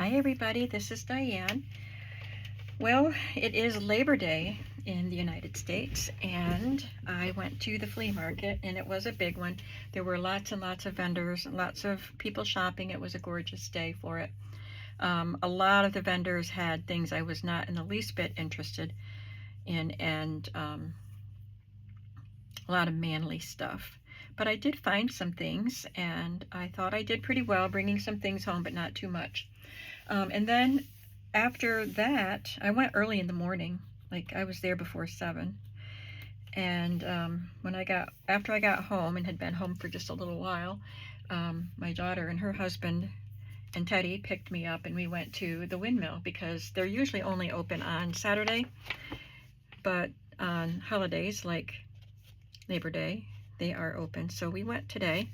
Hi everybody, this is Diane. Well, it is Labor Day in the United States, and I went to the flea market, and it was a big one. There were lots and lots of vendors, lots of people shopping. It was a gorgeous day for it. A lot of the vendors had things I was not in the least bit interested in, and a lot of manly stuff. But I did find some things, and I thought I did pretty well bringing some things home, but not too much. And then after that, I went early in the morning, like I was there before 7. And after I got home and had been home for just a little while, my daughter and her husband and Teddy picked me up, and we went to the windmill because they're usually only open on Saturday, but on holidays like Labor Day, they are open. So we went today.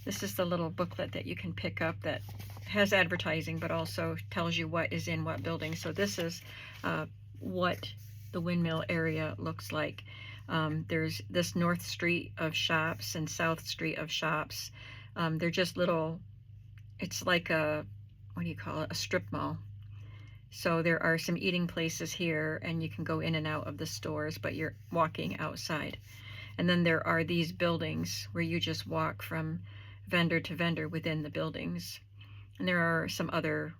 This is the little booklet that you can pick up that has advertising, but also tells you what is in what building. So this is what the windmill area looks like. There's this North Street of shops and South Street of shops. They're just little, it's like a, what do you call it, a strip mall. So there are some eating places here, and you can go in and out of the stores, but you're walking outside. And then there are these buildings where you just walk from vendor to vendor within the buildings. And there are some other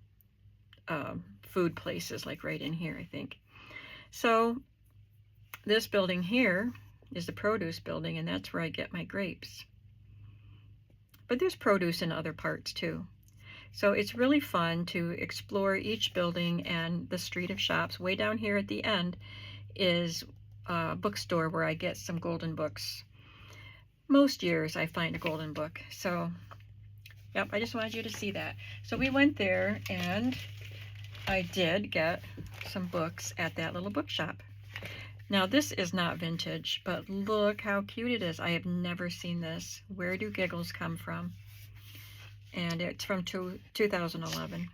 food places like right in here, I think. So this building here is the produce building, and that's where I get my grapes. But there's produce in other parts too. So it's really fun to explore each building and the street of shops. Way down here at the end is a bookstore where I get some golden books. Most years I find a golden book. So yep, I just wanted you to see that. So we went there, and I did get some books at that little bookshop. Now this is not vintage, but look how cute it is. I have never seen this. Where do giggles come from? And it's from 2011.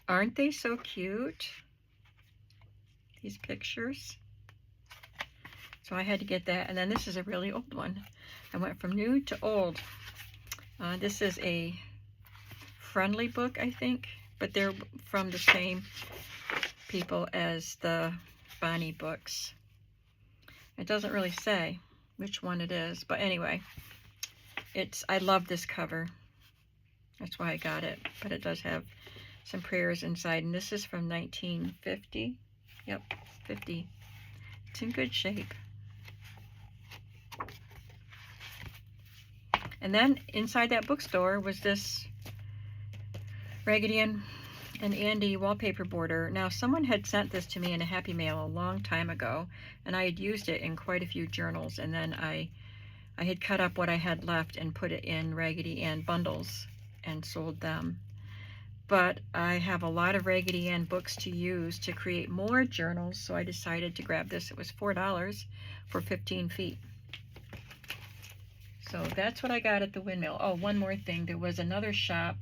Aren't they so cute? These pictures. So I had to get that. And then this is a really old one. I went from new to old. This is a Friendly book, I think, but they're from the same people as the Bonnie books. It doesn't really say which one it is, but anyway, I love this cover. That's why I got it, but it does have some prayers inside, and this is from 1950. Yep, 50. It's in good shape. And then inside that bookstore was this Raggedy and Andy wallpaper border. Now someone had sent this to me in a Happy Mail a long time ago, and I had used it in quite a few journals, and then I had cut up what I had left and put it in Raggedy Ann bundles and sold them. But I have a lot of Raggedy Ann books to use to create more journals, so I decided to grab this. It was $4 for 15 feet. So that's what I got at the windmill. Oh, one more thing. There was another shop.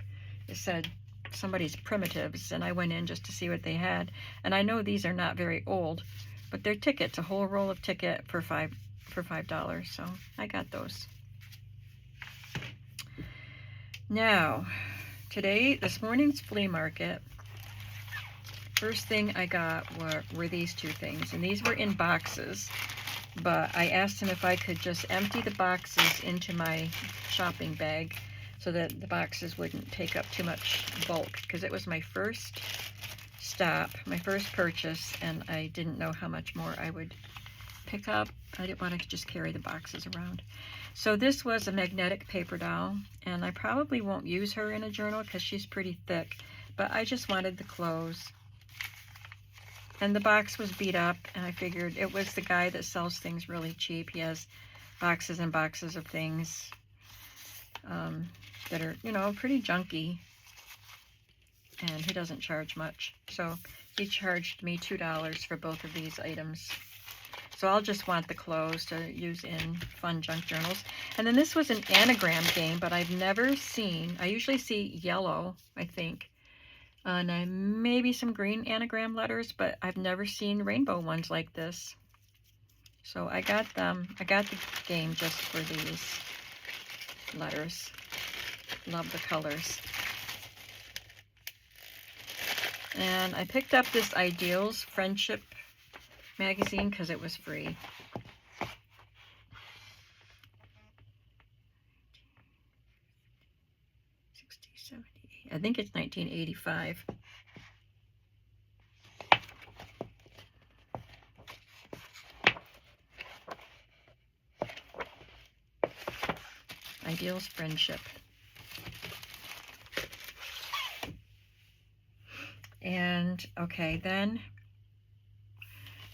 It said somebody's Primitives, and I went in just to see what they had. And I know these are not very old, but they're tickets, a whole roll of ticket for $5. So I got those. Now, this morning's flea market, first thing I got were these two things, and these were in boxes. But I asked him if I could just empty the boxes into my shopping bag so that the boxes wouldn't take up too much bulk, because it was my first stop, my first purchase, and I didn't know how much more I would pick up. I didn't want to just carry the boxes around. So this was a magnetic paper doll, and I probably won't use her in a journal because she's pretty thick, but I just wanted the clothes. And the box was beat up, and I figured it was the guy that sells things really cheap. He has boxes and boxes of things that are, pretty junky, and he doesn't charge much. So he charged me $2 for both of these items. So I'll just want the clothes to use in fun junk journals. And then this was an anagram game, but I've never seen, I usually see yellow, I think, and maybe some green anagram letters, but I've never seen rainbow ones like this. So I got them. I got the game just for these letters. Love the colors. And I picked up this Ideals Friendship magazine because it was free. I think it's 1985. Ideals Friendship. And okay, then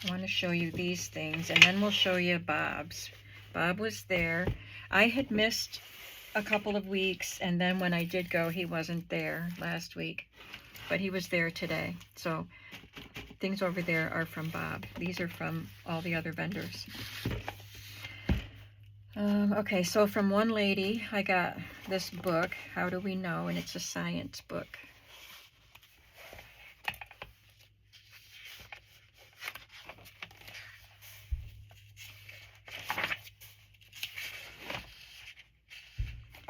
I want to show you these things, and then we'll show you Bob's. Bob was there. I had missed a couple of weeks, and then when I did go, he wasn't there last week, but he was there today. So things over there are from Bob. These are from all the other vendors. Okay, so from one lady, I got this book, How Do We Know? And it's a science book.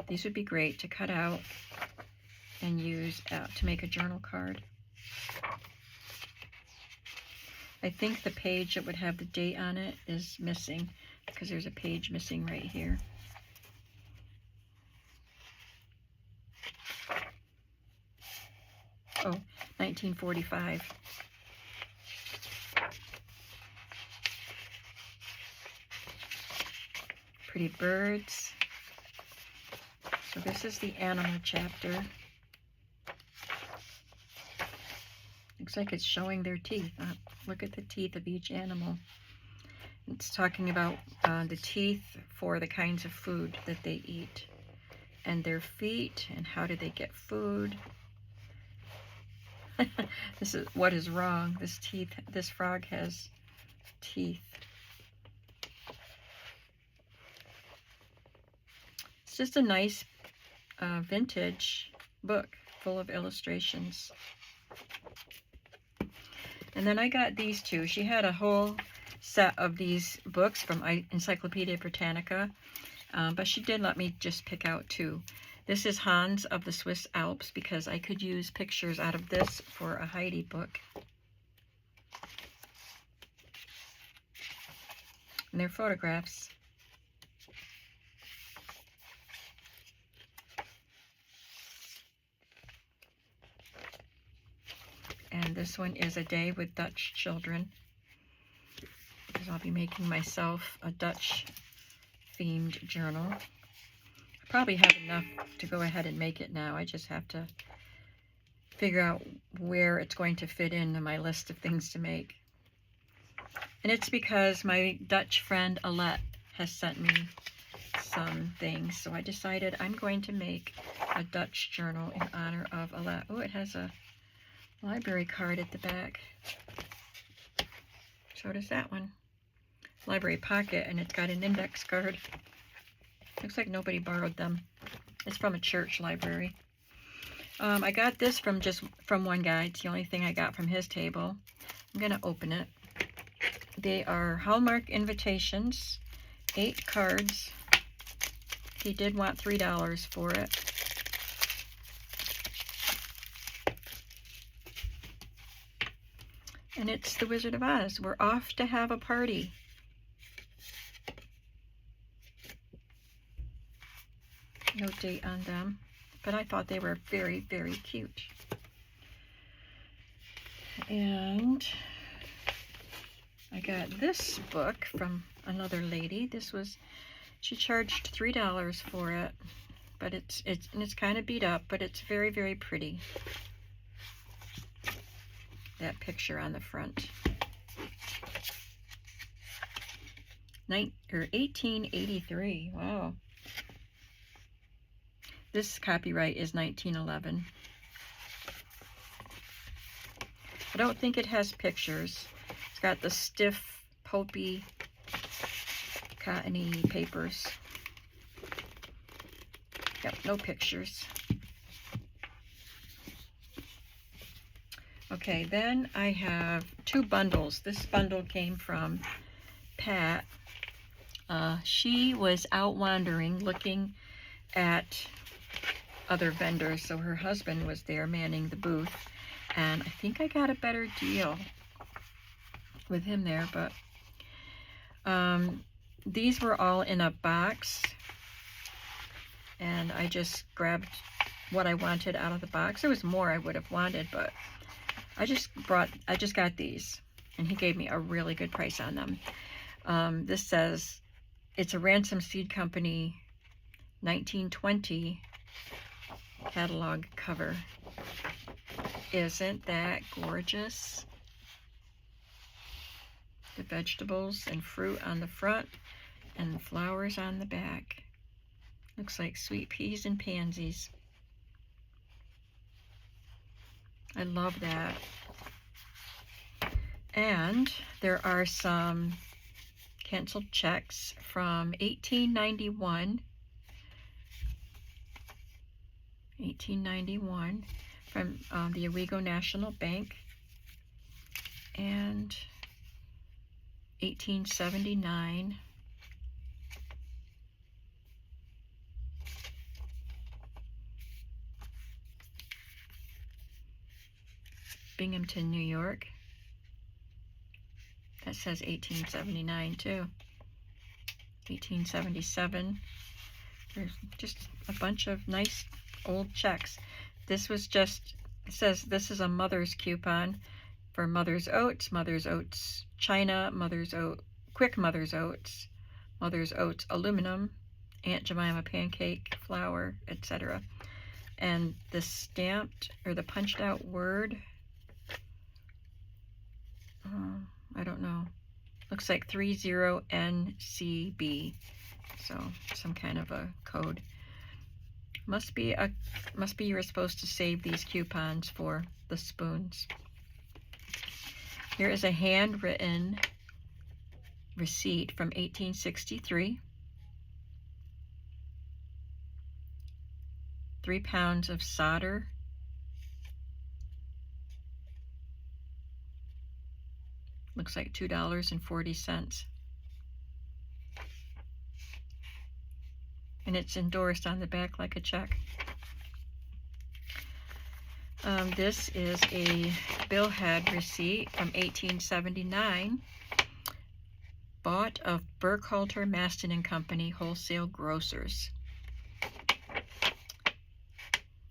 These would be great to cut out and use to make a journal card. I think the page that would have the date on it is missing because there's a page missing right here. Oh, 1945. Pretty birds. So this is the animal chapter. Looks like it's showing their teeth. Look at the teeth of each animal. It's talking about the teeth for the kinds of food that they eat, and their feet, and how do they get food. This is what is wrong. This frog has teeth. It's just a nice vintage book full of illustrations. And then I got these two. She had a whole set of these books from Encyclopedia Britannica, but she did let me just pick out two. This is Hans of the Swiss Alps, because I could use pictures out of this for a Heidi book. And they're photographs. And this one is A Day with Dutch Children, because I'll be making myself a Dutch themed journal. I probably have enough to go ahead and make it now. I just have to figure out where it's going to fit into my list of things to make. And it's because my Dutch friend Alette has sent me some things, so I decided I'm going to make a Dutch journal in honor of Alette. Oh, it has a library card at the back. So does that one. Library pocket, and it's got an index card. Looks like nobody borrowed them. It's from a church library. I got this from one guy. It's the only thing I got from his table. I'm gonna open it. They are Hallmark invitations, 8 cards. He did want $3 for it. And it's The Wizard of Oz. We're off to have a party. No date on them, but I thought they were very, very cute. And I got this book from another lady. She charged $3 for it, but it's kind of beat up, but it's very, very pretty. That picture on the front. 1883. Wow. This copyright is 1911. I don't think it has pictures. It's got the stiff, pulpy, cottony papers. Yep, no pictures. Okay, then I have 2 bundles. This bundle came from Pat. She was out wandering looking at other vendors, so her husband was there manning the booth, and I think I got a better deal with him there. But these were all in a box, and I just grabbed what I wanted out of the box. There was more I would have wanted, but I just got these, and he gave me a really good price on them. This says it's a Ransom Seed Company 1920 catalog cover. Isn't that gorgeous? The vegetables and fruit on the front and the flowers on the back. Looks like sweet peas and pansies. I love that. And there are some canceled checks from 1891 from the Owego National Bank, and 1879 Binghamton, New York. That says 1879 too. 1877. There's just a bunch of nice old checks. This was just, it says this is a Mother's coupon for Mother's Oats, Mother's Oats China, Mother's Oats, Quick Mother's Oats, Mother's Oats Aluminum, Aunt Jemima Pancake Flour, etc. And the stamped or the punched out word, I don't know. Looks like 30NCB. So some kind of a code. Must be you're supposed to save these coupons for the spoons. Here is a handwritten receipt from 1863. 3 pounds of solder. Looks like $2.40. And it's endorsed on the back like a check. This is a billhead receipt from 1879. Bought of Burkhalter, Maston and Company, wholesale grocers.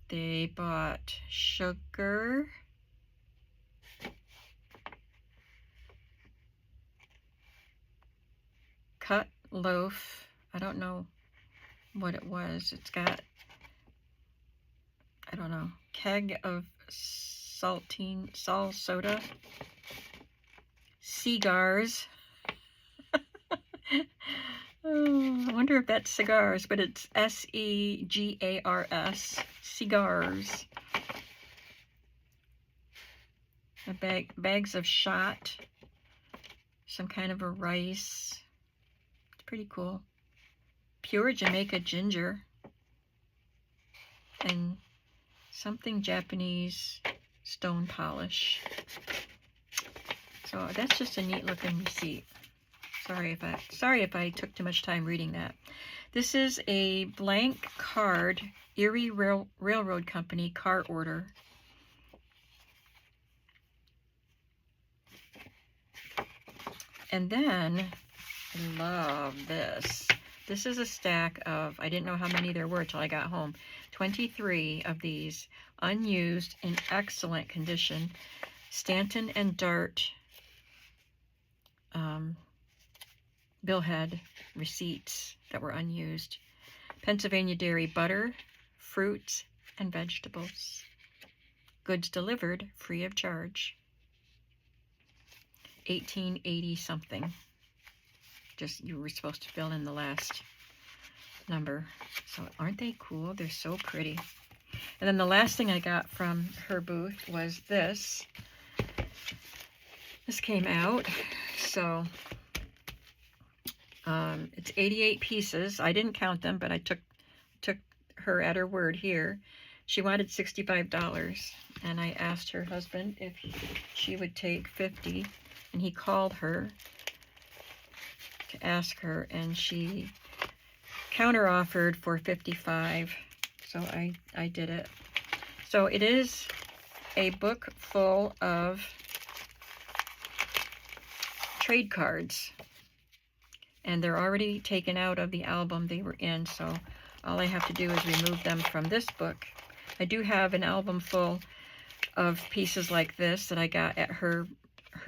They bought sugar, cut loaf, I don't know what it was. It's got, I don't know, keg of sal soda, cigars. Oh, I wonder if that's cigars, but it's SEGARS, cigars. Bags of shot, some kind of a rice. It's pretty cool. Pure Jamaica ginger, and something Japanese stone polish. So that's just a neat looking receipt. Sorry if I took too much time reading that. This is a blank card, Erie Railroad Company car order. And then, I love this. This is a stack of, I didn't know how many there were till I got home, 23 of these unused in excellent condition Stanton and Dart billhead receipts that were unused. Pennsylvania Dairy butter, fruits, and vegetables. Goods delivered free of charge. 1880 something. Just, you were supposed to fill in the last number. So aren't they cool? They're so pretty. And then the last thing I got from her booth was this. This came out. So it's 88 pieces. I didn't count them, but I took her at her word here. She wanted $65, and I asked her husband if she would take 50, and he called her to ask her, and she counter offered for 55. So I did it. So it is a book full of trade cards. And they're already taken out of the album they were in, so all I have to do is remove them from this book. I do have an album full of pieces like this that I got at her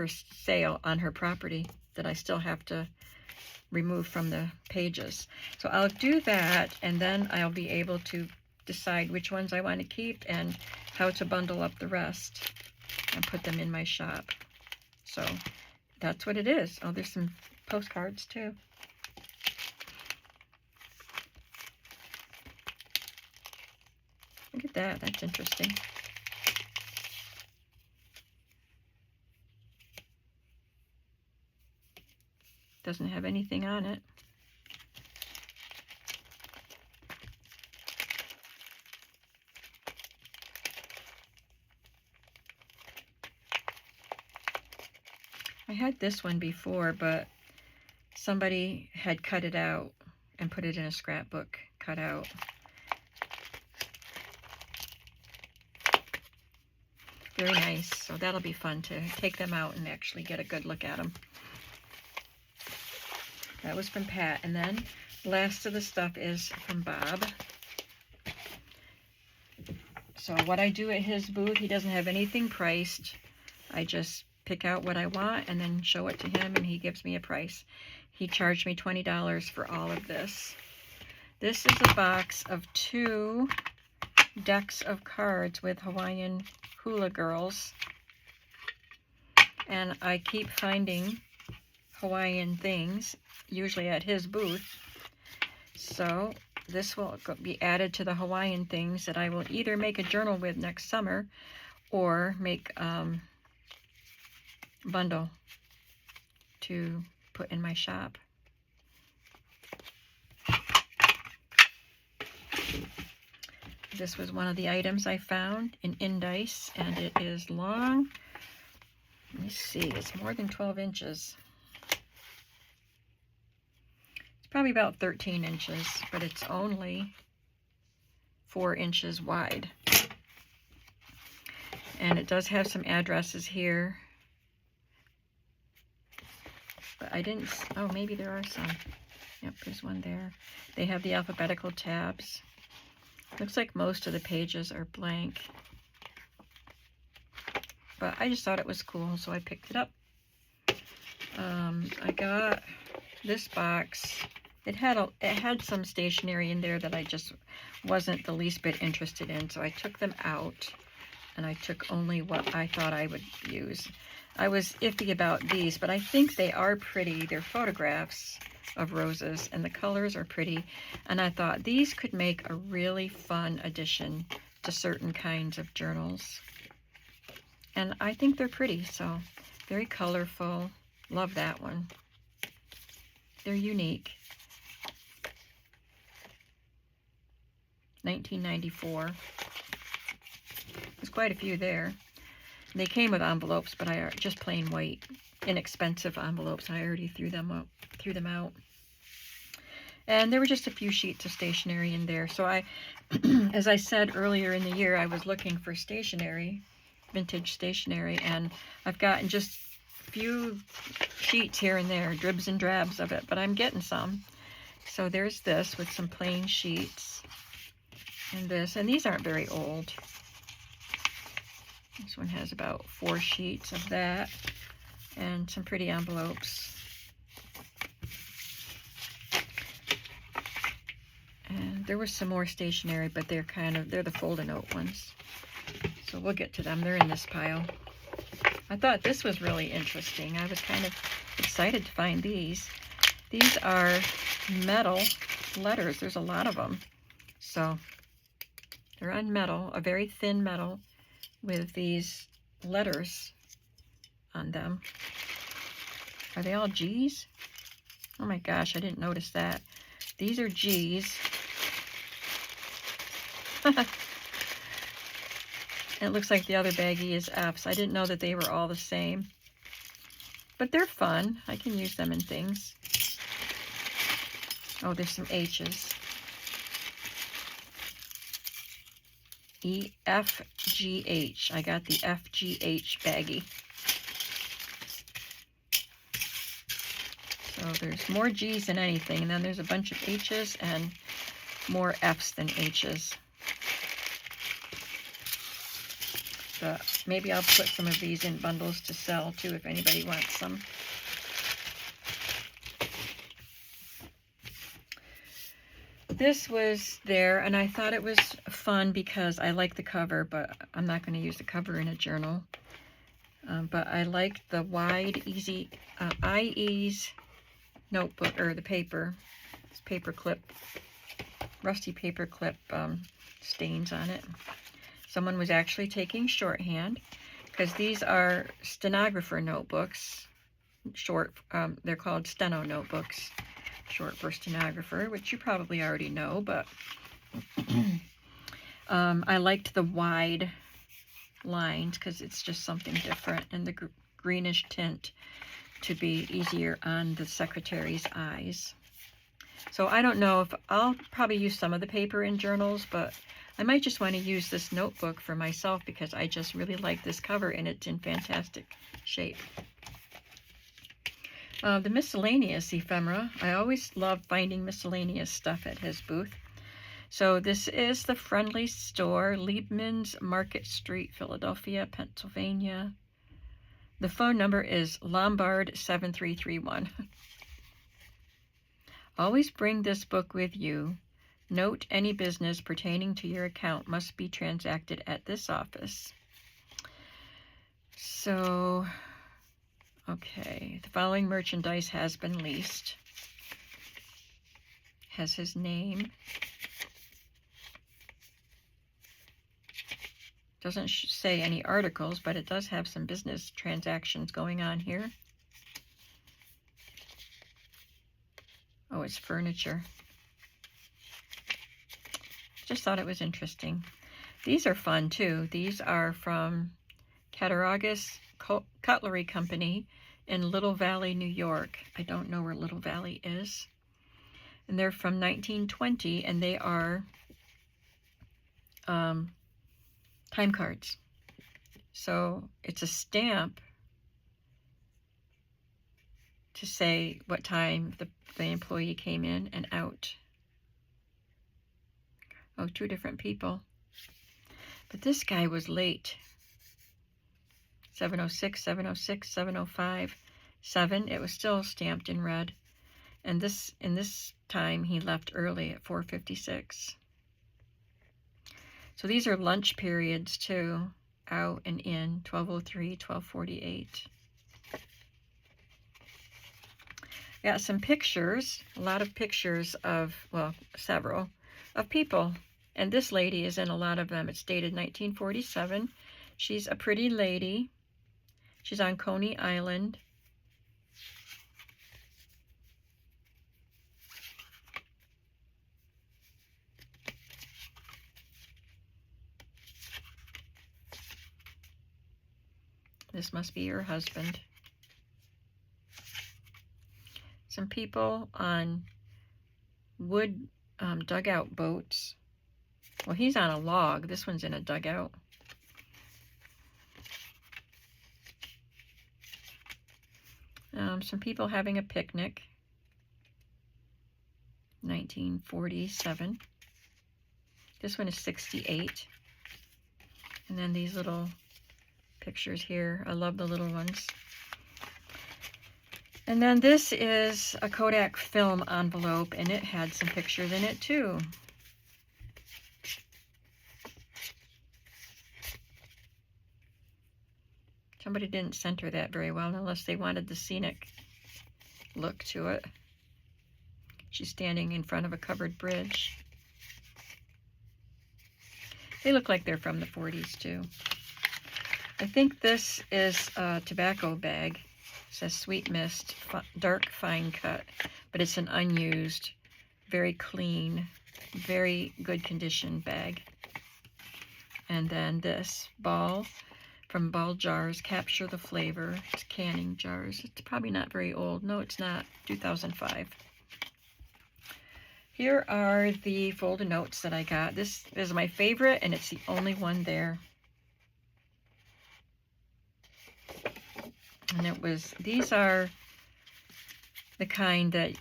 sale on her property that I still have to remove from the pages. So I'll do that, and then I'll be able to decide which ones I want to keep and how to bundle up the rest and put them in my shop. So that's what it is. Oh, there's some postcards too. Look at that. That's interesting. Doesn't have anything on it. I had this one before, but somebody had cut it out and put it in a scrapbook cut out. Very nice. So that'll be fun to take them out and actually get a good look at them. That was from Pat. And then the last of the stuff is from Bob. So what I do at his booth, he doesn't have anything priced. I just pick out what I want and then show it to him, and he gives me a price. He charged me $20 for all of this. This is a box of 2 decks of cards with Hawaiian hula girls. And I keep finding Hawaiian things, usually at his booth. So this will be added to the Hawaiian things that I will either make a journal with next summer or make bundle to put in my shop. This was one of the items I found in Indice, and it is long. Let me see, it's more than 12 inches. It's probably about 13 inches, but it's only 4 inches wide. And it does have some addresses here. But I didn't, oh, maybe there are some. Yep, there's one there. They have the alphabetical tabs. Looks like most of the pages are blank. But I just thought it was cool, so I picked it up. I got this box. It had some stationery in there that I just wasn't the least bit interested in, so I took them out, and I took only what I thought I would use. I was iffy about these, but I think they are pretty. They're photographs of roses, and the colors are pretty, and I thought these could make a really fun addition to certain kinds of journals. And I think they're pretty, so very colorful. Love that one. They're unique. 1994. There's quite a few there. They came with envelopes, but I are just plain white, inexpensive envelopes. I already threw them out. And there were just a few sheets of stationery in there. So I, as I said earlier in the year, I was looking for stationery, vintage stationery, and I've gotten just a few sheets here and there, dribs and drabs of it, but I'm getting some. So there's this with some plain sheets, and this, and these aren't very old. This one has about 4 sheets of that, and some pretty envelopes. And there was some more stationery, but they're the fold-a-note ones. So we'll get to them. They're in this pile. I thought this was really interesting. I was kind of excited to find these. These are metal letters. There's a lot of them. So they're on metal, a very thin metal with these letters on them. Are they all G's? Oh my gosh, I didn't notice that. These are G's. It looks like the other baggie is F's. I didn't know that they were all the same. But they're fun. I can use them in things. Oh, there's some H's. EFGH. I got the FGH baggie. So there's more G's than anything, and then there's a bunch of H's and more F's than H's. But maybe I'll put some of these in bundles to sell too if anybody wants some. This was there, and I thought it was fun because I like the cover, but I'm not going to use the cover in a journal. But I liked the wide, easy IE's notebook, or the paper. It's paper clip, rusty paper clip stains on it. Someone was actually taking shorthand, because these are stenographer notebooks. Short, they're called steno notebooks, short for stenographer, which you probably already know, but I liked the wide lines because it's just something different, and the greenish tint to be easier on the secretary's eyes. So I don't know if I'll probably use some of the paper in journals, but I might just want to use this notebook for myself because I just really like this cover and it's in fantastic shape. The miscellaneous ephemera. I always love finding miscellaneous stuff at his booth. So this is the Friendly Store, Liebman's Market Street, Philadelphia, Pennsylvania. The phone number is Lombard 7331. Always bring this book with you. Note any business pertaining to your account must be transacted at this office. So, okay, the following merchandise has been leased. Has his name. Doesn't say any articles, but it does have some business transactions going on here. Oh, it's furniture. Just thought it was interesting. These are fun too. These are from Cattaraugus Cutlery Company in Little Valley, New York. I don't know where Little Valley is. And they're from 1920, and they are time cards. So it's a stamp to say what time the employee came in and out. Oh, two different people. But this guy was late. 7:06, 7:06, 7:05, 7. It was still stamped in red. And in this time, he left early at 4:56. So these are lunch periods too, out and in, 12:03, 12:48. Got some pictures, a lot of pictures of, well, several, of people. And this lady is in a lot of them. It's dated 1947. She's a pretty lady. She's on Coney Island. This must be her husband. Some people on wood dugout boats. Well, he's on a log. This one's in a dugout. Some people having a picnic. 1947. This one is 68. And then these little pictures here. I love the little ones. And then this is a Kodak film envelope, and it had some pictures in it too. Somebody didn't center that very well, unless they wanted the scenic look to it. She's standing in front of a covered bridge. They look like they're from the 40s too. I think this is a tobacco bag. It says Sweet Mist, dark fine cut, but it's an unused, very clean, very good condition bag. And then this ball from Ball Jars, Capture the Flavor. It's canning jars. It's probably not very old. No, it's not. 2005. Here are the folded notes that I got. This is my favorite, and it's the only one there. And it was, these are the kind that,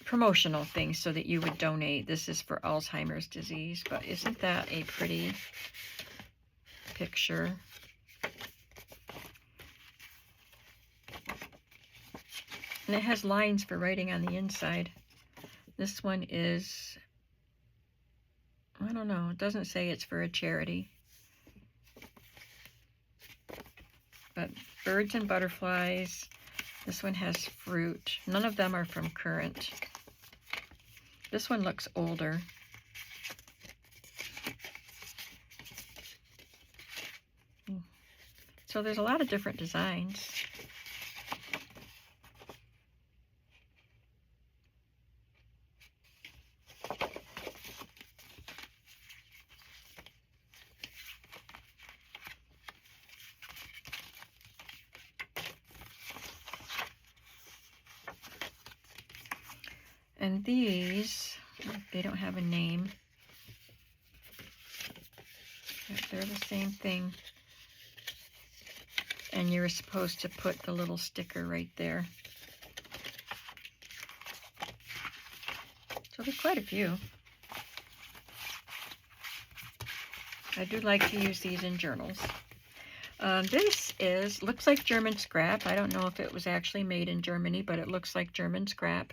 promotional things so that you would donate. This is for Alzheimer's disease, but isn't that a pretty picture? And it has lines for writing on the inside. This one is, I don't know, it doesn't say it's for a charity. But birds and butterflies. This one has fruit. None of them are from Current. This one looks older. So there's a lot of different designs. And these, they don't have a name. They're the same thing. And you're supposed to put the little sticker right there. So there's quite a few. I do like to use these in journals. This looks like German scrap. I don't know if it was actually made in Germany, but it looks like German scrap.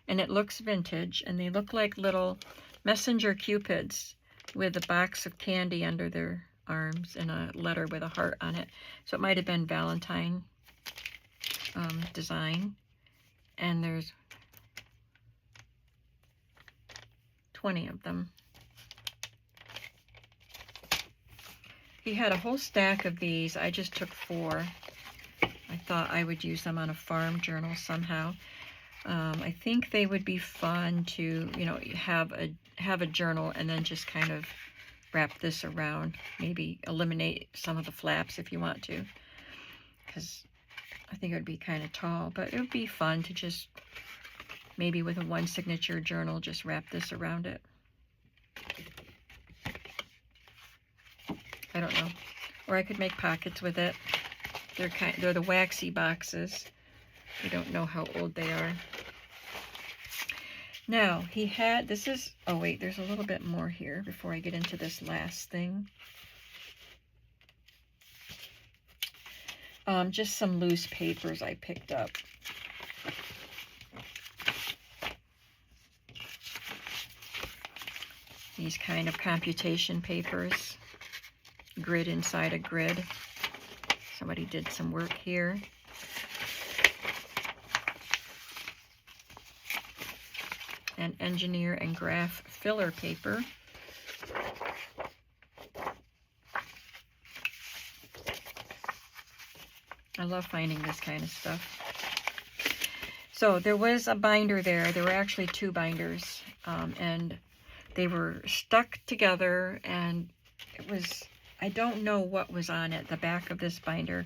And it looks vintage, and they look like little messenger cupids with a box of candy under their arms and a letter with a heart on it. So it might have been Valentine design. And there's 20 of them. He had a whole stack of these. I just took 4. I thought I would use them on a farm journal somehow. I think they would be fun to, you know, have a journal and then just kind of wrap this around. Maybe eliminate some of the flaps if you want to, because I think it would be kind of tall. But it would be fun to just, maybe with a 1 signature journal, just wrap this around it. I don't know. Or I could make pockets with it. They're the waxy boxes. I don't know how old they are. Now, he had, this is, oh wait, there's a little bit more here before I get into this last thing. Just some loose papers I picked up. These kind of computation papers. Grid inside a grid. Somebody did some work here. And engineer and graph filler paper. I love finding this kind of stuff. So there was a binder there. There were actually 2 binders, and they were stuck together, and it was, I don't know what was on it, the back of this binder.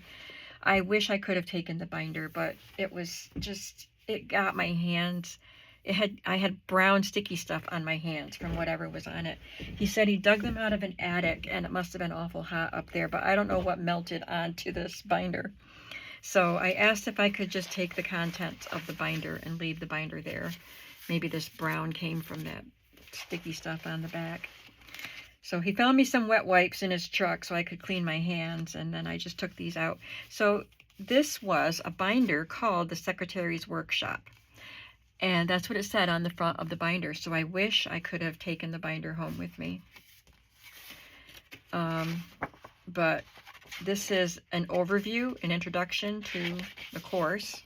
I wish I could have taken the binder, but it was just, it got my hands. I had brown sticky stuff on my hands from whatever was on it. He said he dug them out of an attic, and it must have been awful hot up there, but I don't know what melted onto this binder. So I asked if I could just take the contents of the binder and leave the binder there. Maybe this brown came from that sticky stuff on the back. So he found me some wet wipes in his truck so I could clean my hands, and then I just took these out. So this was a binder called the Secretary's Workshop. And that's what it said on the front of the binder. So I wish I could have taken the binder home with me. But this is an overview, an introduction to the course.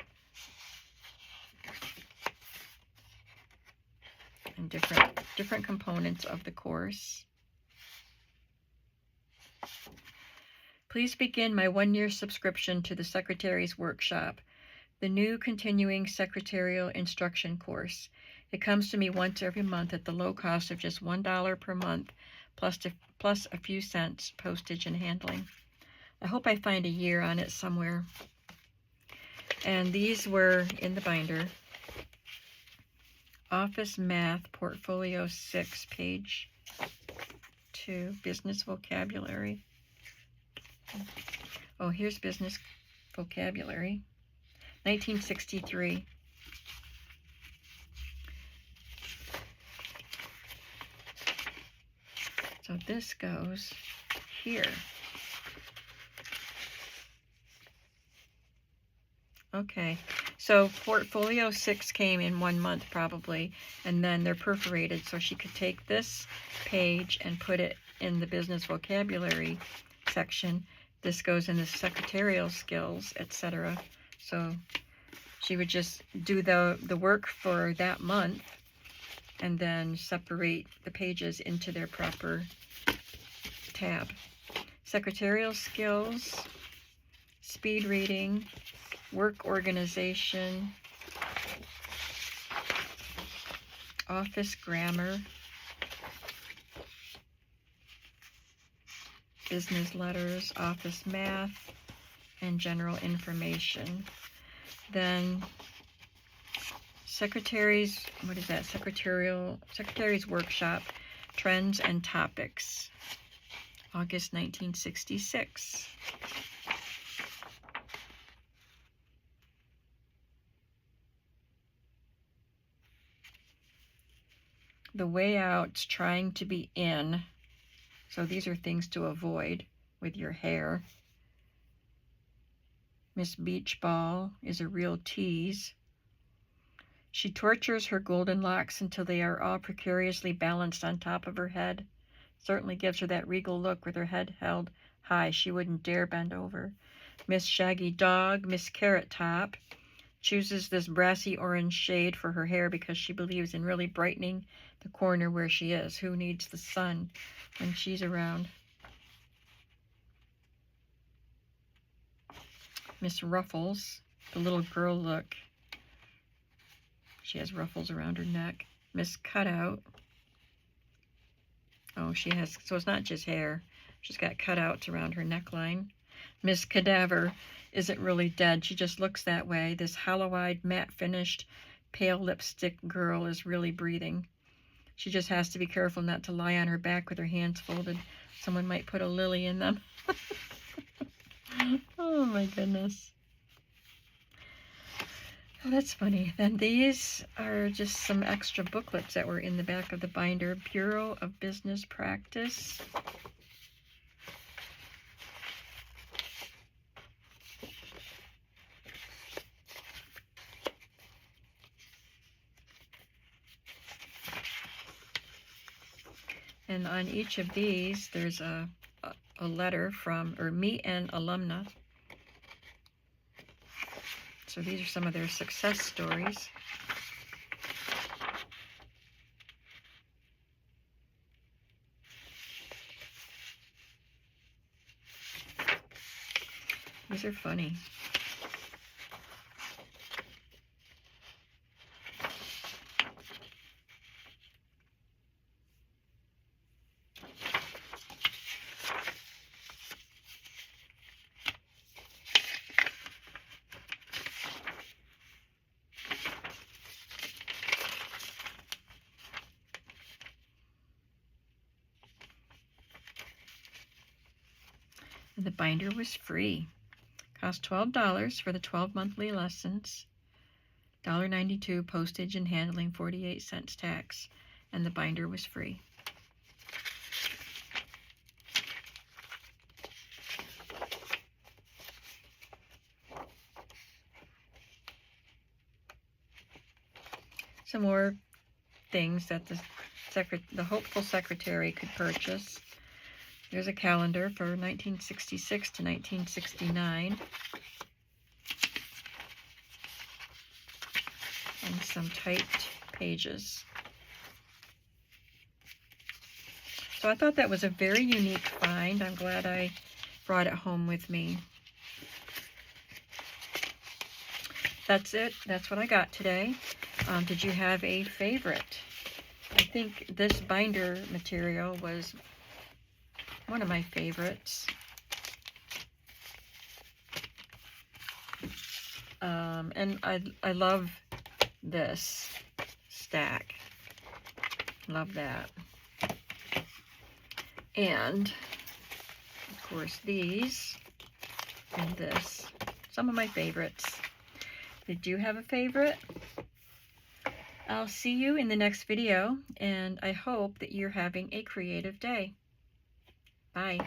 And different components of the course. Please begin my 1-year subscription to the Secretary's Workshop, the new continuing secretarial instruction course. It comes to me once every month at the low cost of just $1 per month, plus a few cents postage and handling. I hope I find a year on it somewhere. And these were in the binder. Office Math, Portfolio 6, page 2, Business Vocabulary. Oh, here's Business Vocabulary, 1963. So this goes here. Okay, so Portfolio 6 came in 1 month probably, and then they're perforated, so she could take this page and put it in the Business Vocabulary section. This goes in the Secretarial Skills, etc. So she would just do the work for that month and then separate the pages into their proper tab. Secretarial Skills, Speed Reading, Work Organization, Office Grammar, Business Letters, Office Math, and General Information. Then Secretary's, what is that? Secretary's Workshop, Trends and Topics, August 1966. The Way Out's Trying to Be In. So these are things to avoid with your hair. Miss Beach Ball is a real tease. She tortures her golden locks until they are all precariously balanced on top of her head. Certainly gives her that regal look with her head held high. She wouldn't dare bend over. Miss Shaggy Dog, Miss Carrot Top, chooses this brassy orange shade for her hair because she believes in really brightening the corner where she is. Who needs the sun when she's around? Miss Ruffles, the little girl look. She has ruffles around her neck. Miss Cutout. Oh, she has, so it's not just hair. She's got cutouts around her neckline. Miss Cadaver isn't really dead. She just looks that way. This hollow-eyed, matte-finished, pale lipstick girl is really breathing. She just has to be careful not to lie on her back with her hands folded. Someone might put a lily in them. Oh my goodness. Oh, that's funny. Then these are just some extra booklets that were in the back of the binder. Bureau of Business Practice. And on each of these, there's a letter from, or Meet an Alumna. So these are some of their success stories. These are funny. The binder was free. Cost $12 for the 12 monthly lessons. $1.92 postage and handling, 48 cents tax, and the binder was free. Some more things that the hopeful secretary could purchase. There's a calendar for 1966 to 1969. And some typed pages. So I thought that was a very unique find. I'm glad I brought it home with me. That's it. That's what I got today. Did you have a favorite? I think this binder material was one of my favorites. And I love this stack. Love that. And, of course, these and this. Some of my favorites. Did you have a favorite? I'll see you in the next video, and I hope that you're having a creative day. Bye.